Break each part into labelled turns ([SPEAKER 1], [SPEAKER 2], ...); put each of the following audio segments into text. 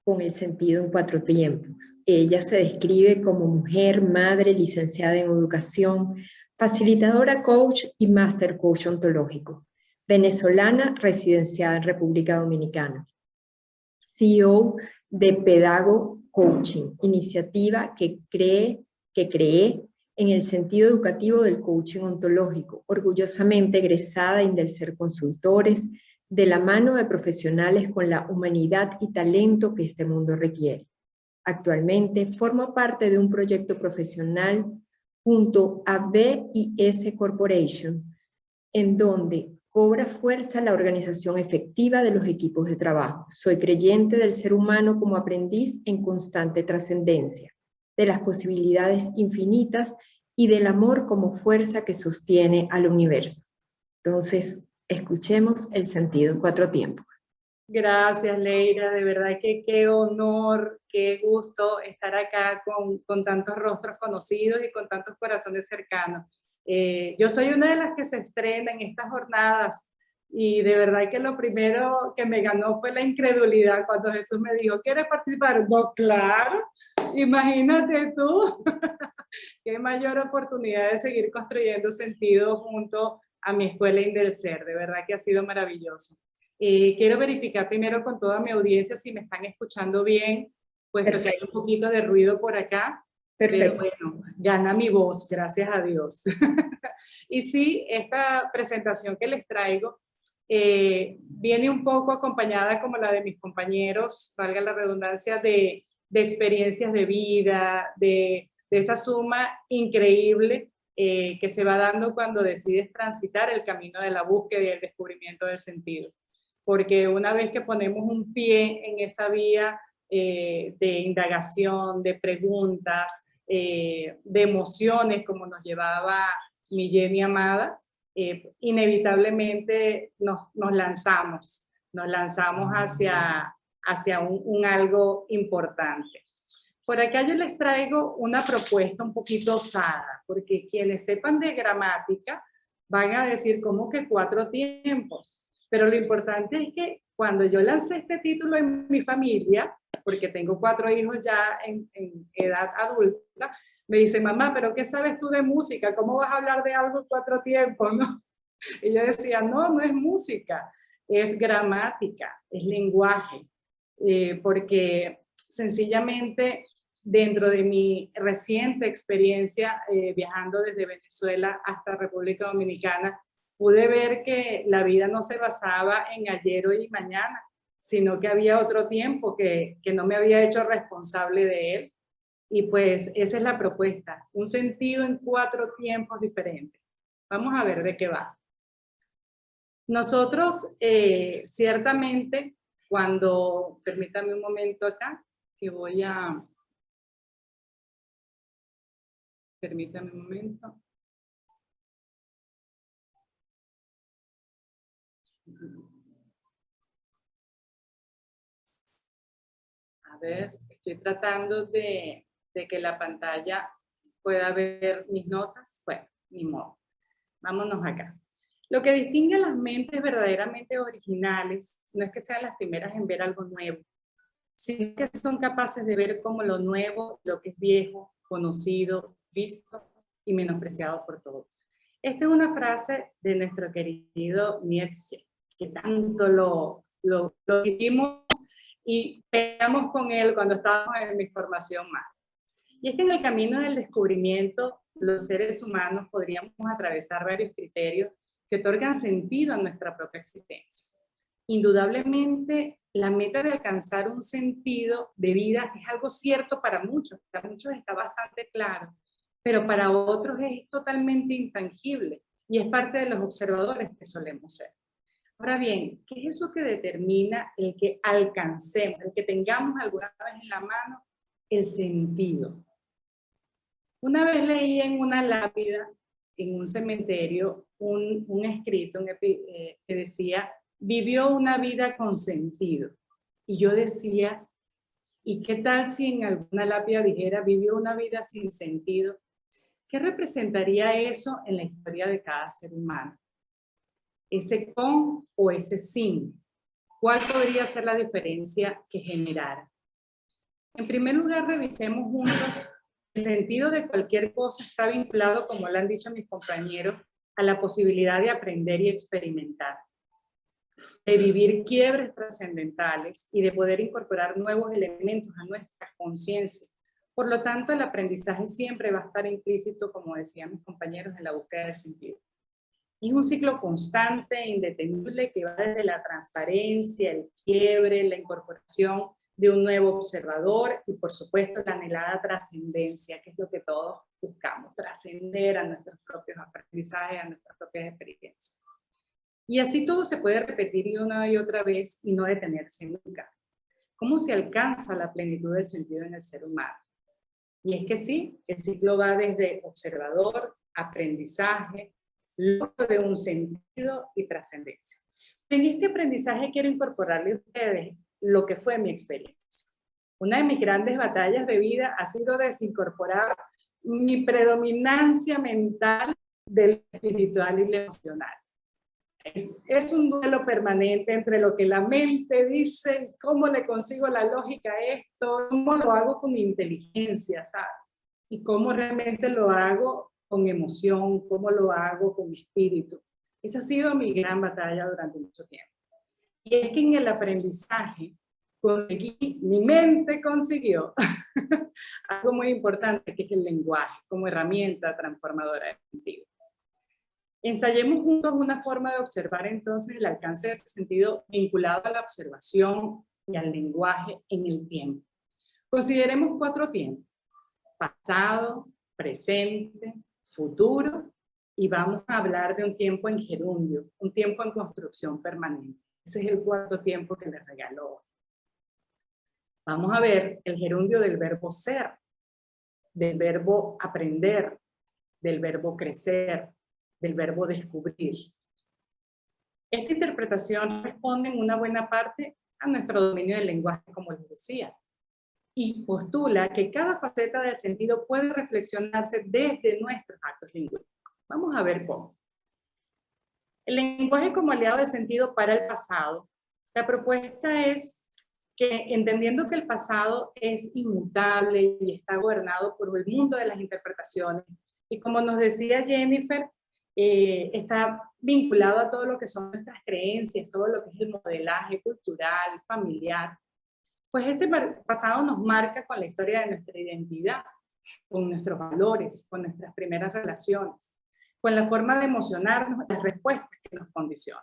[SPEAKER 1] con el sentido en 4 tiempos. Ella se describe como mujer, madre, licenciada en educación, facilitadora coach y master coach ontológico, venezolana residenciada en República Dominicana, CEO de Pedago Coaching, iniciativa que creé en el sentido educativo del coaching ontológico, orgullosamente egresada de Indelser Consultores, de la mano de profesionales con la humanidad y talento que este mundo requiere. Actualmente forma parte de un proyecto profesional junto a BIS Corporation, en donde cobra fuerza la organización efectiva de los equipos de trabajo. Soy creyente del ser humano como aprendiz en constante trascendencia, de las posibilidades infinitas y del amor como fuerza que sostiene al universo. Entonces, escuchemos el sentido en 4 tiempos.
[SPEAKER 2] Gracias, Leira, de verdad que qué honor, qué gusto estar acá con tantos rostros conocidos y con tantos corazones cercanos. Yo soy una de las que se estrena en estas jornadas y de verdad que lo primero que me ganó fue la incredulidad cuando Jesús me dijo, ¿quieres participar? No, claro, imagínate tú, qué mayor oportunidad de seguir construyendo sentido junto a mi escuela Indelser, de verdad que ha sido maravilloso. Quiero verificar primero con toda mi audiencia si me están escuchando bien, puesto Perfecto. Que hay un poquito de ruido por acá. Perfecto. Pero bueno, gana mi voz, gracias a Dios. Y sí, esta presentación que les traigo viene un poco acompañada, como la de mis compañeros, valga la redundancia, de experiencias de vida, de esa suma increíble que se va dando cuando decides transitar el camino de la búsqueda y el descubrimiento del sentido. Porque una vez que ponemos un pie en esa vía de indagación, de preguntas, de emociones, como nos llevaba mi Jenny amada, inevitablemente nos lanzamos hacia un algo importante. Por acá yo les traigo una propuesta un poquito osada, porque quienes sepan de gramática van a decir, ¿cómo que 4 tiempos? Pero lo importante es que cuando yo lancé este título en mi familia, porque tengo 4 hijos ya en edad adulta, me dicen, mamá, ¿pero qué sabes tú de música? ¿Cómo vas a hablar de algo en 4 tiempos? ¿No? Y yo decía, no, no es música, es gramática, es lenguaje, porque sencillamente dentro de mi reciente experiencia viajando desde Venezuela hasta República Dominicana, pude ver que la vida no se basaba en ayer, hoy y mañana, sino que había otro tiempo que no me había hecho responsable de él. Y pues esa es la propuesta, un sentido en 4 tiempos diferentes. Vamos a ver de qué va. Nosotros, ciertamente, cuando, permítame un momento acá, que voy a... Permítame un momento. A ver, estoy tratando de que la pantalla pueda ver mis notas. Bueno, ni modo. Vámonos acá. Lo que distingue a las mentes verdaderamente originales no es que sean las primeras en ver algo nuevo, sino que son capaces de ver como lo nuevo, lo que es viejo, conocido, visto y menospreciado por todos. Esta es una frase de nuestro querido Nietzsche, que tanto lo hicimos y pegamos con él cuando estábamos en mi formación más. Y es que en el camino del descubrimiento, los seres humanos podríamos atravesar varios criterios que otorgan sentido a nuestra propia existencia. Indudablemente, la meta de alcanzar un sentido de vida es algo cierto para muchos está bastante claro, pero para otros es totalmente intangible y es parte de los observadores que solemos ser. Ahora bien, ¿qué es eso que determina el que alcancemos, el que tengamos alguna vez en la mano el sentido? Una vez leí en una lápida, en un cementerio, un escrito que decía, vivió una vida con sentido. Y yo decía, ¿y qué tal si en alguna lápida dijera, vivió una vida sin sentido? ¿Qué representaría eso en la historia de cada ser humano? ¿Ese con o ese sin? ¿Cuál podría ser la diferencia que generara? En primer lugar, revisemos juntos. El sentido de cualquier cosa está vinculado, como lo han dicho mis compañeros, a la posibilidad de aprender y experimentar, de vivir quiebres trascendentales y de poder incorporar nuevos elementos a nuestra conciencia. Por lo tanto, el aprendizaje siempre va a estar implícito, como decían mis compañeros, en la búsqueda de sentido. Es un ciclo constante e indetenible que va desde la transparencia, el quiebre, la incorporación de un nuevo observador y, por supuesto, la anhelada trascendencia, que es lo que todos buscamos, trascender a nuestros propios aprendizajes, a nuestras propias experiencias. Y así todo se puede repetir una y otra vez y no detenerse nunca. ¿Cómo se alcanza la plenitud del sentido en el ser humano? Y es que sí, el ciclo va desde observador, aprendizaje, logro de un sentido y trascendencia. En este aprendizaje quiero incorporarle a ustedes lo que fue mi experiencia. Una de mis grandes batallas de vida ha sido desincorporar mi predominancia mental del espiritual y lo emocional. Es un duelo permanente entre lo que la mente dice, cómo le consigo la lógica a esto, cómo lo hago con inteligencia, ¿sabes? Y cómo realmente lo hago con emoción, cómo lo hago con espíritu. Esa ha sido mi gran batalla durante mucho tiempo. Y es que en el aprendizaje mi mente consiguió algo muy importante, que es el lenguaje como herramienta transformadora de sentido. Ensayemos juntos una forma de observar entonces el alcance de ese sentido vinculado a la observación y al lenguaje en el tiempo. Consideremos 4 tiempos: pasado, presente, futuro, y vamos a hablar de un tiempo en gerundio, un tiempo en construcción permanente. Ese es el 4º tiempo que les regalo hoy. Vamos a ver el gerundio del verbo ser, del verbo aprender, del verbo crecer, del verbo descubrir. Esta interpretación responde en una buena parte a nuestro dominio del lenguaje, como les decía, y postula que cada faceta del sentido puede reflexionarse desde nuestros actos lingüísticos. Vamos a ver cómo. El lenguaje como aliado del sentido para el pasado. La propuesta es que, entendiendo que el pasado es inmutable y está gobernado por el mundo de las interpretaciones, y como nos decía Jennifer, está vinculado a todo lo que son nuestras creencias, todo lo que es el modelaje cultural, familiar. Pues este pasado nos marca con la historia de nuestra identidad, con nuestros valores, con nuestras primeras relaciones, con la forma de emocionarnos, las respuestas que nos condicionan.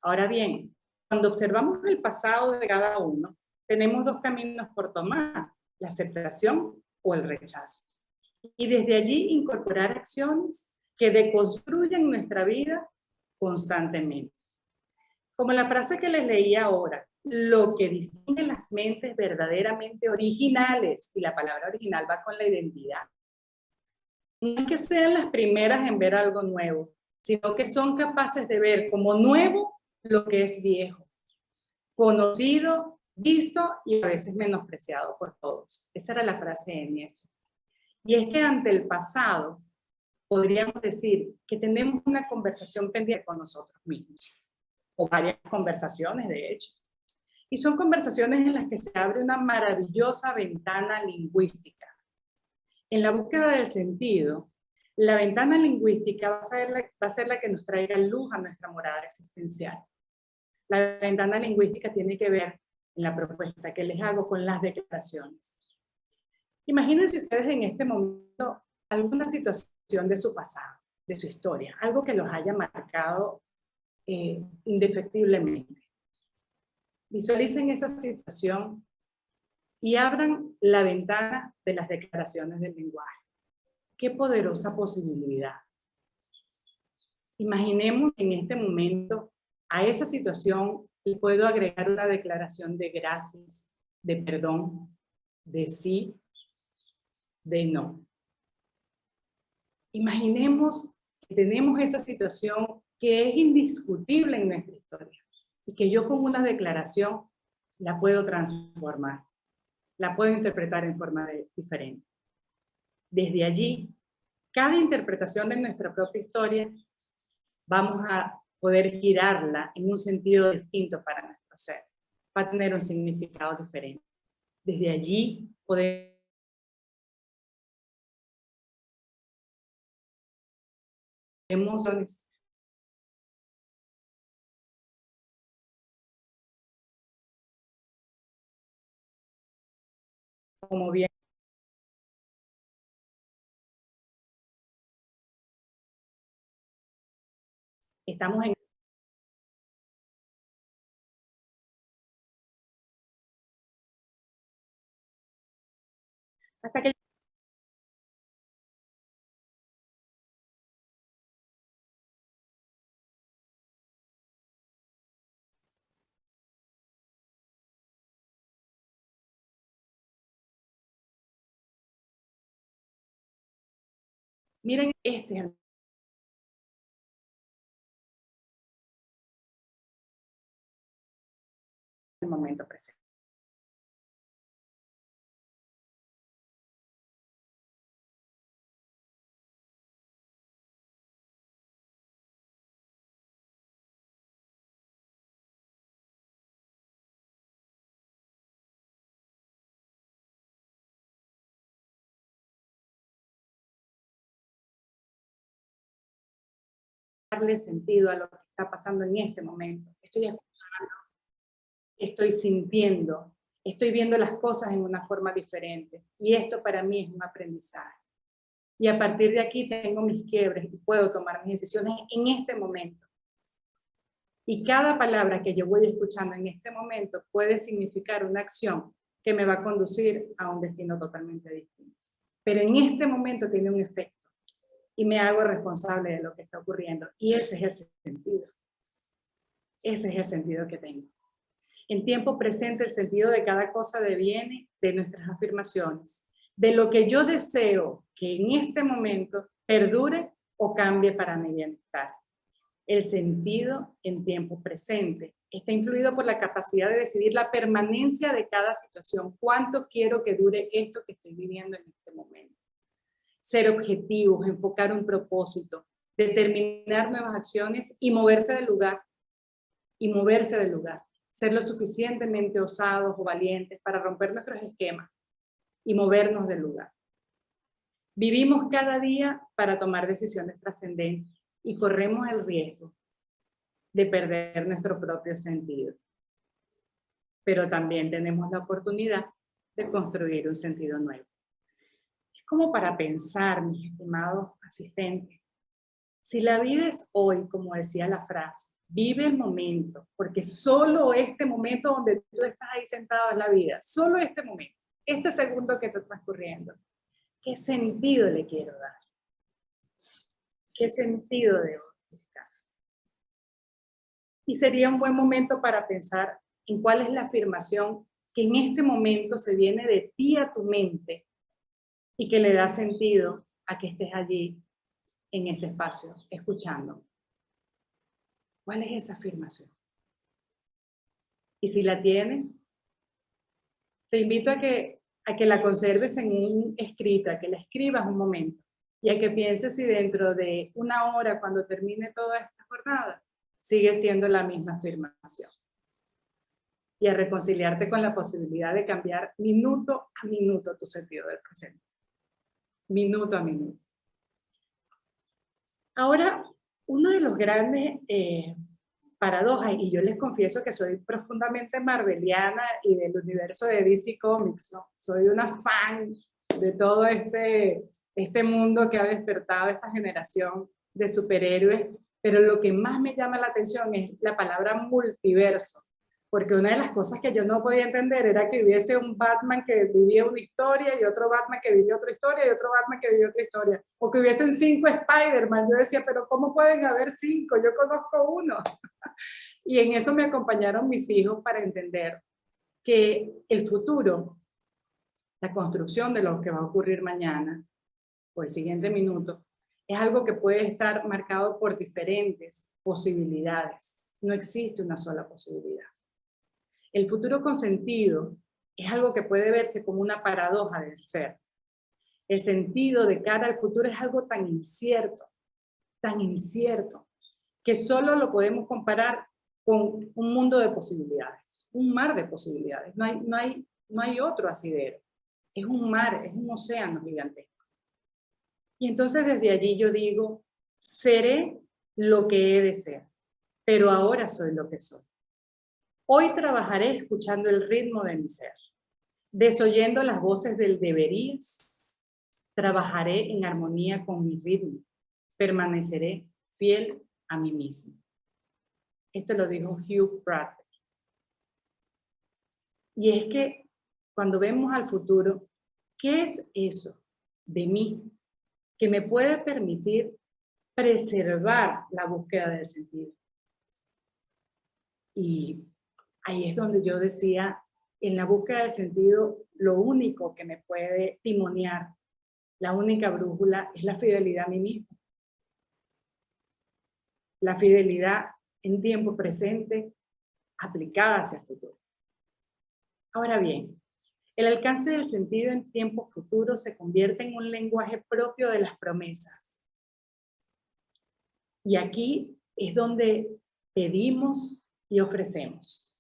[SPEAKER 2] Ahora bien, cuando observamos el pasado de cada uno, tenemos 2 caminos por tomar: la aceptación o el rechazo. Y desde allí incorporar acciones que deconstruyen nuestra vida constantemente. Como la frase que les leí ahora, lo que distingue las mentes verdaderamente originales, y la palabra original va con la identidad, no es que sean las primeras en ver algo nuevo, sino que son capaces de ver como nuevo lo que es viejo, conocido, visto y a veces menospreciado por todos. Esa era la frase de Nietzsche. Y es que ante el pasado, podríamos decir que tenemos una conversación pendiente con nosotros mismos, o varias conversaciones de hecho. Y son conversaciones en las que se abre una maravillosa ventana lingüística. En la búsqueda del sentido, la ventana lingüística va a ser la que nos traiga luz a nuestra morada existencial. La ventana lingüística tiene que ver, en la propuesta que les hago, con las declaraciones. Imagínense ustedes en este momento alguna situación de su pasado, de su historia, algo que los haya marcado indefectiblemente. Visualicen esa situación y abran la ventana de las declaraciones del lenguaje. ¡Qué poderosa posibilidad! Imaginemos en este momento a esa situación y puedo agregar una declaración de gracias, de perdón, de sí, de no. Imaginemos que tenemos esa situación que es indiscutible en nuestra historia y que yo con una declaración la puedo transformar, la puedo interpretar en forma diferente. Desde allí, cada interpretación de nuestra propia historia vamos a poder girarla en un sentido distinto para nuestro ser, va a tener un significado diferente. Desde allí podemos como bien estamos en hasta que miren, este es el momento presente. Darle sentido a lo que está pasando en este momento. Estoy escuchando, estoy sintiendo, estoy viendo las cosas en una forma diferente. Y esto para mí es un aprendizaje. Y a partir de aquí tengo mis quiebres y puedo tomar mis decisiones en este momento. Y cada palabra que yo voy escuchando en este momento puede significar una acción que me va a conducir a un destino totalmente distinto. Pero en este momento tiene un efecto y me hago responsable de lo que está ocurriendo. Y ese es el sentido. Ese es el sentido que tengo. En tiempo presente, el sentido de cada cosa deviene de nuestras afirmaciones, de lo que yo deseo que en este momento perdure o cambie para mi bienestar. El sentido en tiempo presente está influido por la capacidad de decidir la permanencia de cada situación. ¿Cuánto quiero que dure esto que estoy viviendo en este momento? Ser objetivos, enfocar un propósito, determinar nuevas acciones y moverse del lugar. Y moverse del lugar. Ser lo suficientemente osados o valientes para romper nuestros esquemas y movernos del lugar. Vivimos cada día para tomar decisiones trascendentes y corremos el riesgo de perder nuestro propio sentido. Pero también tenemos la oportunidad de construir un sentido nuevo. Es como para pensar, mis estimados asistentes, si la vida es hoy, como decía la frase, vive el momento, porque solo este momento donde tú estás ahí sentado es la vida, solo este momento, este segundo que está transcurriendo. ¿Qué sentido le quiero dar? ¿Qué sentido debo buscar? Y sería un buen momento para pensar en cuál es la afirmación que en este momento se viene de ti a tu mente y que le da sentido a que estés allí en ese espacio, escuchando. ¿Cuál es esa afirmación? Y si la tienes, te invito a que la conserves en un escrito, a que la escribas un momento y a que pienses si dentro de una hora, cuando termine toda esta jornada, sigue siendo la misma afirmación. Y a reconciliarte con la posibilidad de cambiar minuto a minuto tu sentido del presente. Minuto a minuto. Ahora, uno de los grandes paradojas, y yo les confieso que soy profundamente marveliana y del universo de DC Comics, ¿no? Soy una fan de todo este mundo que ha despertado esta generación de superhéroes, pero lo que más me llama la atención es la palabra multiverso, porque una de las cosas que yo no podía entender era que hubiese un Batman que vivía una historia y otro Batman que vivía otra historia y otro Batman que vivía otra historia, o que hubiesen 5 Spider-Man. Yo decía, pero ¿cómo pueden haber 5? Yo conozco uno. Y en eso me acompañaron mis hijos para entender que el futuro, la construcción de lo que va a ocurrir mañana o el siguiente minuto, es algo que puede estar marcado por diferentes posibilidades. No existe una sola posibilidad. El futuro con sentido es algo que puede verse como una paradoja del ser. El sentido de cara al futuro es algo tan incierto, que solo lo podemos comparar con un mundo de posibilidades, un mar de posibilidades. No hay no hay otro asidero. Es un mar, es un océano gigantesco. Y entonces desde allí yo digo, seré lo que he de ser, pero ahora soy lo que soy. Hoy trabajaré escuchando el ritmo de mi ser, desoyendo las voces del deberías. Trabajaré en armonía con mi ritmo, permaneceré fiel a mí mismo. Esto lo dijo Hugh Pratt. Y es que cuando vemos al futuro, ¿qué es eso de mí que me puede permitir preservar la búsqueda del sentido? Y ahí es donde yo decía, en la búsqueda del sentido, lo único que me puede timonear, la única brújula, es la fidelidad a mí mismo. La fidelidad en tiempo presente aplicada hacia el futuro. Ahora bien, el alcance del sentido en tiempo futuro se convierte en un lenguaje propio de las promesas. Y aquí es donde pedimos y ofrecemos.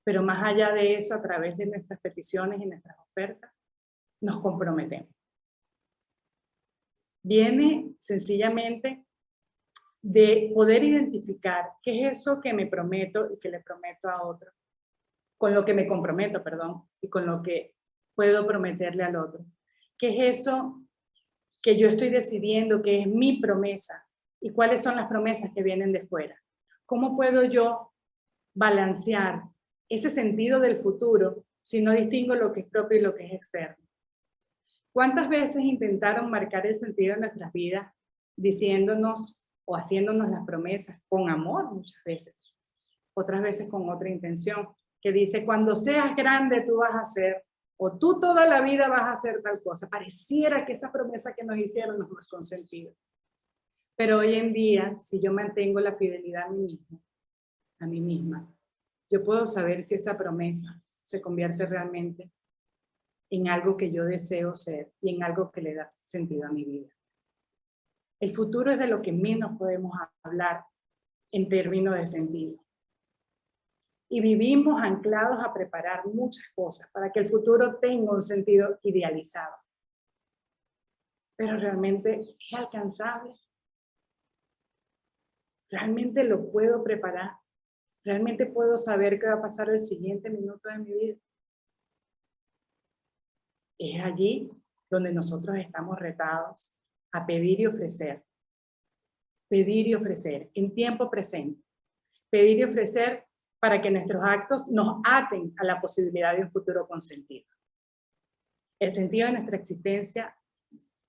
[SPEAKER 2] Pero más allá de eso, a través de nuestras peticiones y nuestras ofertas, nos comprometemos. Viene sencillamente de poder identificar qué es eso que me prometo y que le prometo a otro, con lo que me comprometo, perdón, y con lo que puedo prometerle al otro. ¿Qué es eso que yo estoy decidiendo que es mi promesa? ¿Y cuáles son las promesas que vienen de fuera? ¿Cómo puedo yo balancear ese sentido del futuro si no distingo lo que es propio y lo que es externo? ¿Cuántas veces intentaron marcar el sentido de nuestras vidas diciéndonos o haciéndonos las promesas con amor muchas veces, otras veces con otra intención, que dice, cuando seas grande tú vas a hacer, o tú toda la vida vas a hacer tal cosa? Pareciera que esa promesa que nos hicieron nos marcó sentido. Pero hoy en día, si yo mantengo la fidelidad a mí mismo, a mí misma, yo puedo saber si esa promesa se convierte realmente en algo que yo deseo ser y en algo que le da sentido a mi vida. El futuro es de lo que menos podemos hablar en términos de sentido. Y vivimos anclados a preparar muchas cosas para que el futuro tenga un sentido idealizado. Pero realmente es alcanzable. Realmente lo puedo preparar. Realmente puedo saber qué va a pasar el siguiente minuto de mi vida. Es allí donde nosotros estamos retados a pedir y ofrecer. Pedir y ofrecer en tiempo presente. Pedir y ofrecer para que nuestros actos nos aten a la posibilidad de un futuro con sentido. El sentido de nuestra existencia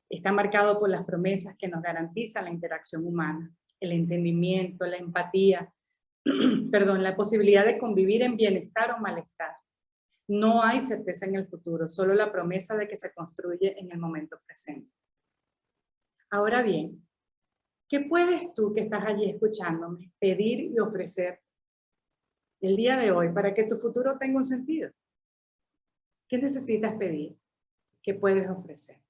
[SPEAKER 2] está marcado por las promesas que nos garantizan la interacción humana, el entendimiento, la empatía, perdón, la posibilidad de convivir en bienestar o malestar. No hay certeza en el futuro, solo la promesa de que se construye en el momento presente. Ahora bien, ¿qué puedes tú que estás allí escuchándome pedir y ofrecer el día de hoy para que tu futuro tenga un sentido? ¿Qué necesitas pedir? ¿Qué puedes ofrecer?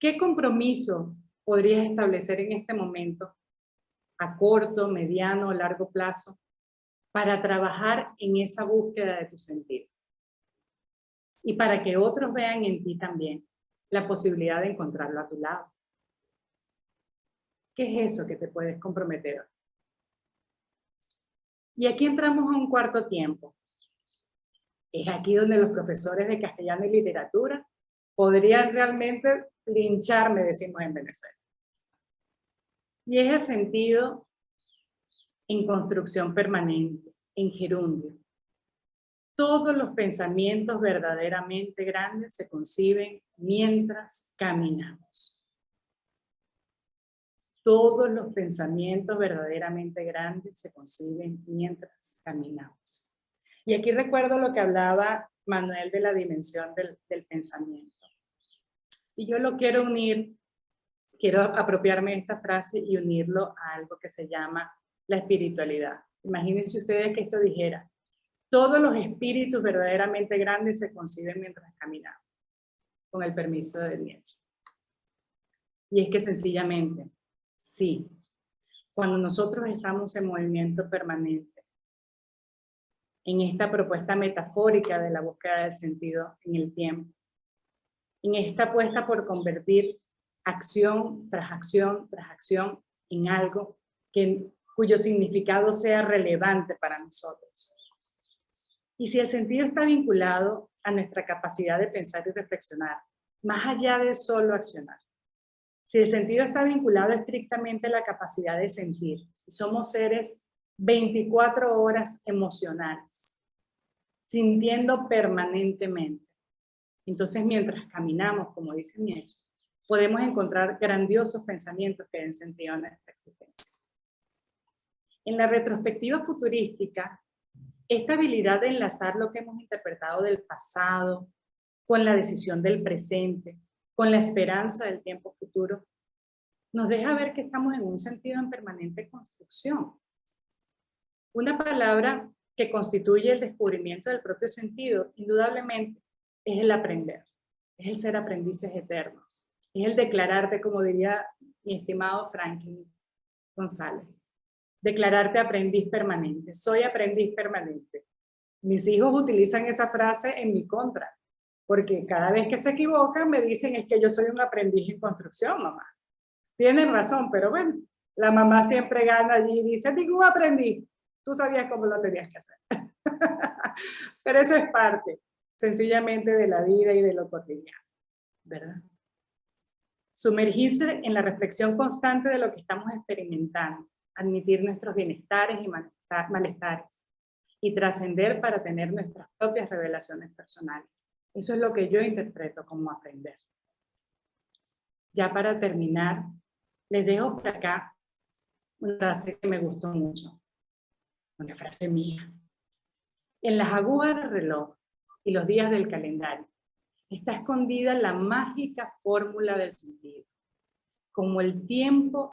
[SPEAKER 2] ¿Qué compromiso podrías establecer en este momento a corto, mediano o largo plazo para trabajar en esa búsqueda de tu sentido? Y para que otros vean en ti también la posibilidad de encontrarlo a tu lado. ¿Qué es eso que te puedes comprometer hoy? Y aquí entramos a un cuarto tiempo. Es aquí donde los profesores de castellano y literatura podrían realmente lincharme, decimos en Venezuela. Y es el sentido en construcción permanente, en gerundio. Todos los pensamientos verdaderamente grandes se conciben mientras caminamos. Todos los pensamientos verdaderamente grandes se conciben mientras caminamos. Y aquí recuerdo lo que hablaba Manuel de la dimensión del pensamiento. Y yo lo quiero unir, quiero apropiarme de esta frase y unirlo a algo que se llama la espiritualidad. Imagínense ustedes que esto dijera, todos los espíritus verdaderamente grandes se conciben mientras caminamos, con el permiso de Dios. Y es que sencillamente, sí, cuando nosotros estamos en movimiento permanente, en esta propuesta metafórica de la búsqueda del sentido en el tiempo, en esta apuesta por convertir acción tras acción tras acción en algo cuyo significado sea relevante para nosotros. Y si el sentido está vinculado a nuestra capacidad de pensar y reflexionar, más allá de solo accionar, si el sentido está vinculado estrictamente a la capacidad de sentir, y somos seres 24 horas emocionales, sintiendo permanentemente, entonces mientras caminamos, como dice Mies, podemos encontrar grandiosos pensamientos que den sentido a nuestra existencia. En la retrospectiva futurística, esta habilidad de enlazar lo que hemos interpretado del pasado con la decisión del presente, con la esperanza del tiempo futuro, nos deja ver que estamos en un sentido en permanente construcción. Una palabra que constituye el descubrimiento del propio sentido, indudablemente, es el aprender, es el ser aprendices eternos, es el declararte, como diría mi estimado Franklin González, declararte aprendiz permanente. Soy aprendiz permanente. Mis hijos utilizan esa frase en mi contra, porque cada vez que se equivocan me dicen es que yo soy un aprendiz en construcción, mamá. Tienen razón, pero bueno, la mamá siempre gana allí y dice, ningún aprendiz, tú sabías cómo lo tenías que hacer. Pero eso es parte, sencillamente, de la vida y de lo cotidiano, ¿verdad? Sumergirse en la reflexión constante de lo que estamos experimentando, admitir nuestros bienestares y malestares, y trascender para tener nuestras propias revelaciones personales. Eso es lo que yo interpreto como aprender. Ya para terminar, les dejo por acá una frase que me gustó mucho, una frase mía. En las agujas del reloj y los días del calendario está escondida la mágica fórmula del sentido. Como el tiempo